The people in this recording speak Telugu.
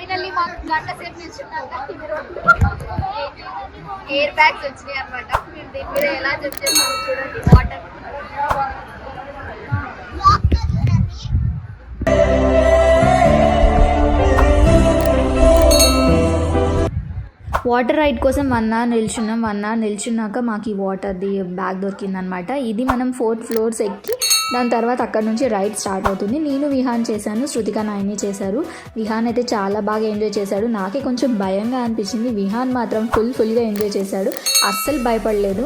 ఫైనల్లీ మాకు గంట సేపు నిల్చున్నాక ఎయిర్ బ్యాగ్స్ వచ్చినాయి అనమాట. మీరు దీని మీద ఎలా జంప్ చేస్తారో చూడండి. వాటర్ వాటర్ రైడ్ కోసం 1 అవర్ నిల్చున్నాం. 1 అవర్ నిల్చున్నాక మాకు ఈ వాటర్ది బ్యాగ్ దొరికిందనమాట. ఇది మనం 4th ఫ్లోర్స్ ఎక్కి దాని తర్వాత అక్కడ నుంచి రైడ్ స్టార్ట్ అవుతుంది. నేను విహాన్ చేశాను, శృతిక నాయని చేశారు. విహాన్ అయితే చాలా బాగా ఎంజాయ్ చేశాడు. నాకే కొంచెం భయంగా అనిపించింది. విహాన్ మాత్రం ఫుల్గా ఎంజాయ్ చేశాడు, అస్సలు భయపడలేదు.